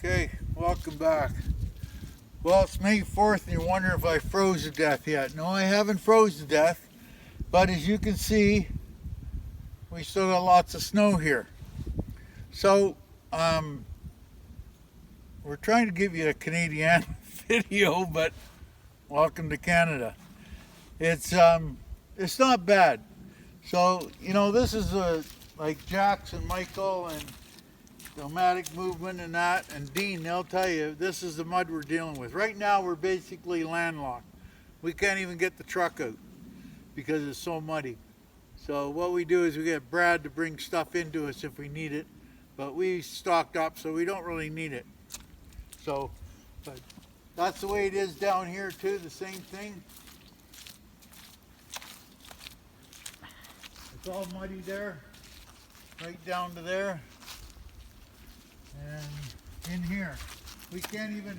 Okay, welcome back. Well, it's May 4th and you're wondering if I froze to death yet. No, I haven't froze to death, but as you can see, we still got lots of snow here. So, we're trying to give you a Canadian video, but welcome to Canada. It's not bad. So, this is like Jackson, Michael, and nomadic movement and that, and Dean, they'll tell you this is the mud we're dealing with. Right now we're basically landlocked. We can't even get the truck out because it's so muddy. So what we do is we get Brad to bring stuff into us if we need it, but we stocked up so we don't really need it. So, but that's the way it is down here too, the same thing. It's all muddy there, right down to there. And in here, we can't even,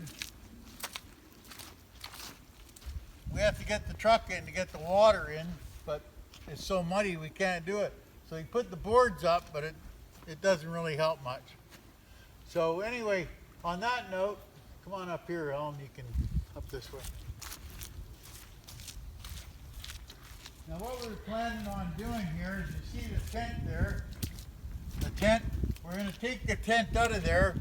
we have to get the truck in to get the water in, but it's so muddy we can't do it. So we put the boards up, but it doesn't really help much. So anyway, on that note, come on up here, Ellen, you can up this way. Now what we're planning on doing here is, you see the tent there, the tent, we're going to take the tent out of there,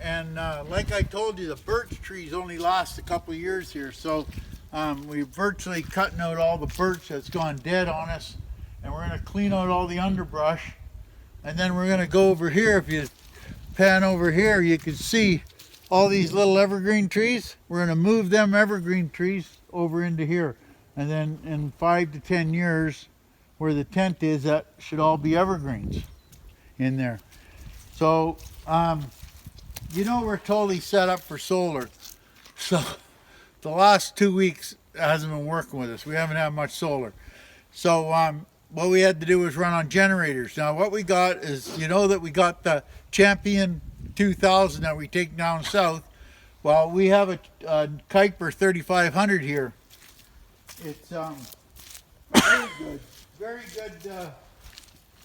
and like I told you, the birch trees only last a couple of years here, so we're virtually cutting out all the birch that's gone dead on us, and we're going to clean out all the underbrush, and then we're going to go over here. If you pan over here, you can see all these little evergreen trees. We're going to move them evergreen trees over into here, and then in 5 to 10 years, where the tent is, that should all be evergreens in there. So, we're totally set up for solar. So, the last 2 weeks hasn't been working with us. We haven't had much solar. So, what we had to do was run on generators. Now, what we got is, that we got the Champion 2000 that we take down south. Well, we have a Kuiper 3500 here. It's very good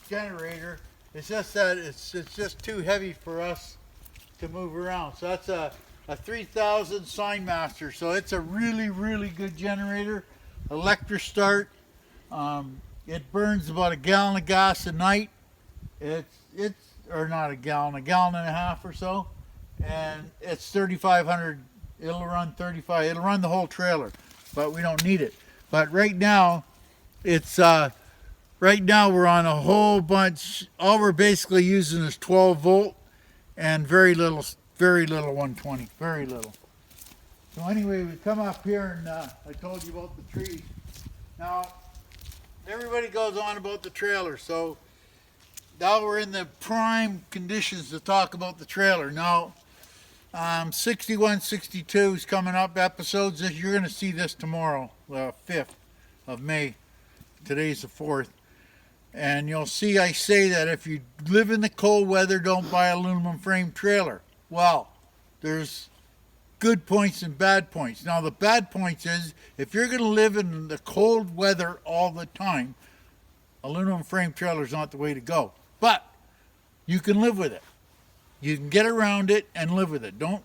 generator. It's just that it's just too heavy for us to move around. So that's a 3000 Signmaster. So it's a really, really good generator. Electric start. It burns about a gallon of gas a night. Or not a gallon and a half or so. And it's 3500. It'll run 35. It'll run the whole trailer, but we don't need it. But right now, it's right now we're on a whole bunch. All we're basically using is 12 volt and very little 120, very little. So anyway, we come up here and I told you about the trees. Now, everybody goes on about the trailer, so now we're in the prime conditions to talk about the trailer. Now, 61, 62 is coming up episodes. You're going to see this tomorrow, 5th of May. Today's the 4th. And you'll see I say that if you live in the cold weather, don't buy an aluminum frame trailer. Well, there's good points and bad points. Now, the bad points is if you're going to live in the cold weather all the time, aluminum frame trailer is not the way to go. But you can live with it. You can get around it and live with it. Don't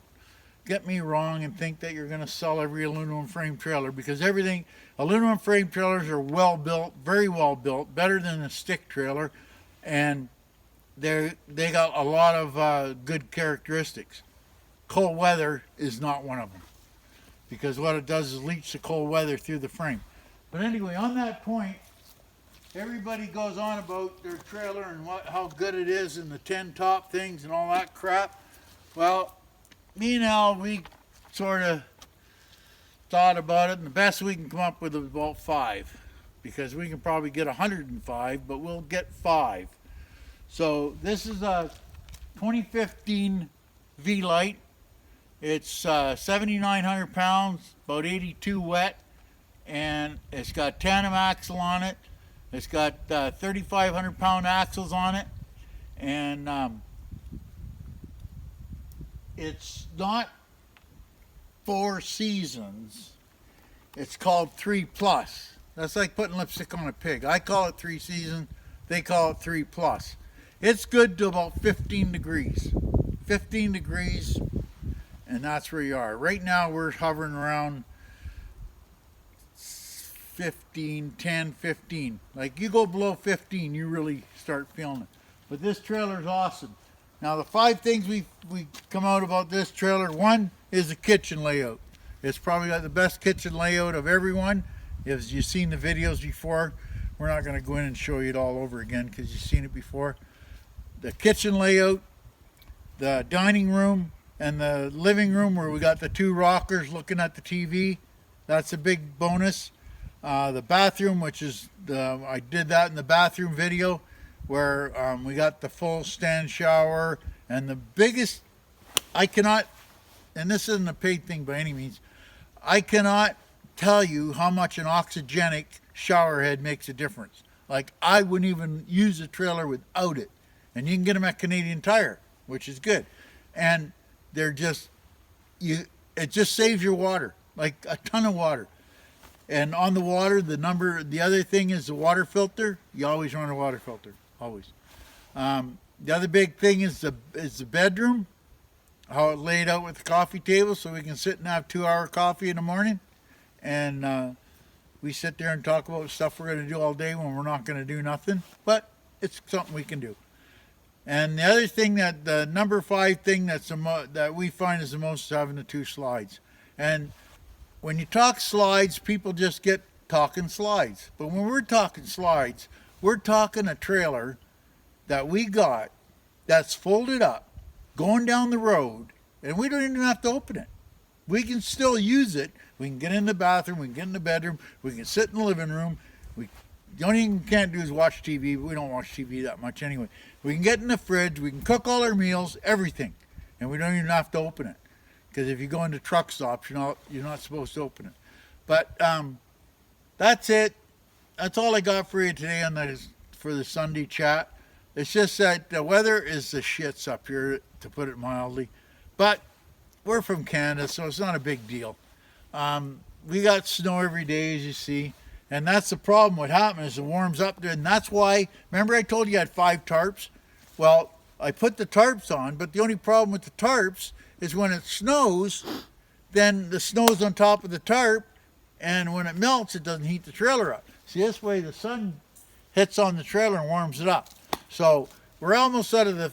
get me wrong and think that you're going to sell every aluminum frame trailer, because aluminum frame trailers are well built, very well built, better than a stick trailer, and they got a lot of good characteristics. Cold weather is not one of them, because what it does is leach the cold weather through the frame. But anyway, on that point, everybody goes on about their trailer and how good it is and the 10 top things and all that crap. Well, me and Al, we sort of thought about it, and the best we can come up with is about 5, because we can probably get 105, but we'll get 5. So this is a 2015 V-Lite. It's 7,900 pounds, about 82 wet, and it's got tandem axle on it. It's got 3,500 pound axles on it, and it's not 4 seasons. It's called 3 plus. That's like putting lipstick on a pig. I call it 3 season. They call it 3 plus. It's good to about 15 degrees. 15 degrees, and that's where you are. Right now we're hovering around 15, 10, 15. Like you go below 15, you really start feeling it. But this trailer is awesome. Now the 5 things we come out about this trailer, one is the kitchen layout. It's probably got the best kitchen layout of everyone. As you've seen the videos before, we're not going to go in and show you it all over again because you've seen it before. The kitchen layout, the dining room, and the living room where we got the 2 rockers looking at the TV. That's a big bonus. The bathroom, which is I did that in the bathroom video, where we got the full stand shower, and the biggest, I cannot, and this isn't a paid thing by any means, I cannot tell you how much an oxygenic shower head makes a difference. Like I wouldn't even use a trailer without it, and you can get them at Canadian Tire, which is good, and they're just it just saves your water, like a ton of water. And on the water, the other thing is the water filter. You always run a water filter, always. The other big thing is the bedroom, how it laid out with the coffee table, so we can sit and have 2-hour coffee in the morning. And we sit there and talk about stuff we're going to do all day when we're not going to do nothing. But it's something we can do. And the other thing, that the number 5 thing that we find is the most, is having the 2 slides. And when you talk slides, people just get talking slides. But when we're talking slides, we're talking a trailer that we got that's folded up, going down the road, and we don't even have to open it. We can still use it. We can get in the bathroom, we can get in the bedroom, we can sit in the living room. The only thing we can't do is watch TV. We don't watch TV that much anyway. We can get in the fridge, we can cook all our meals, everything. And we don't even have to open it. Because if you go into truck stops, you're not supposed to open it. But that's it. That's all I got for you today for the Sunday chat. It's just that the weather is the shits up here, to put it mildly. But we're from Canada, so it's not a big deal. We got snow every day, as you see. And that's the problem. What happens is it warms up there. And that's why, remember I told you I had 5 tarps? Well, I put the tarps on, but the only problem with the tarps is when it snows, then the snow's on top of the tarp, and when it melts, it doesn't heat the trailer up. See, this way the sun hits on the trailer and warms it up. So we're almost out of it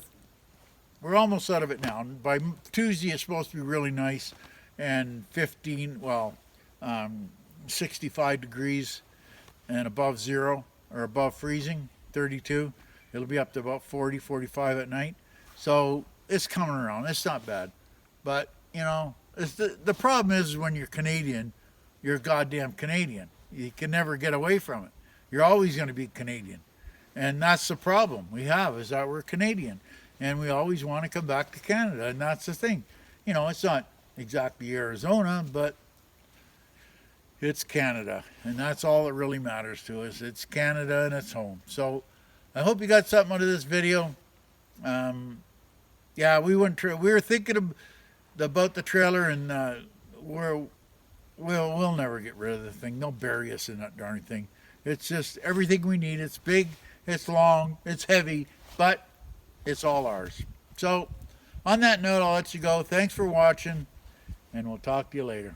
now. By Tuesday, it's supposed to be really nice, and 65 degrees and above zero, or above freezing, 32. It'll be up to about 40, 45 at night. So it's coming around. It's not bad. But, it's the problem is when you're Canadian, you're goddamn Canadian. You can never get away from it. You're always going to be Canadian. And that's the problem we have, is that we're Canadian. And we always want to come back to Canada. And that's the thing. It's not exactly Arizona, but it's Canada. And that's all that really matters to us. It's Canada and it's home. So I hope you got something out of this video. Yeah, we were thinking about the trailer, and we'll never get rid of the thing. They'll bury us in that darn thing. It's just everything we need. It's big, it's long, it's heavy, but it's all ours. So on that note, I'll let you go. Thanks for watching, and we'll talk to you later.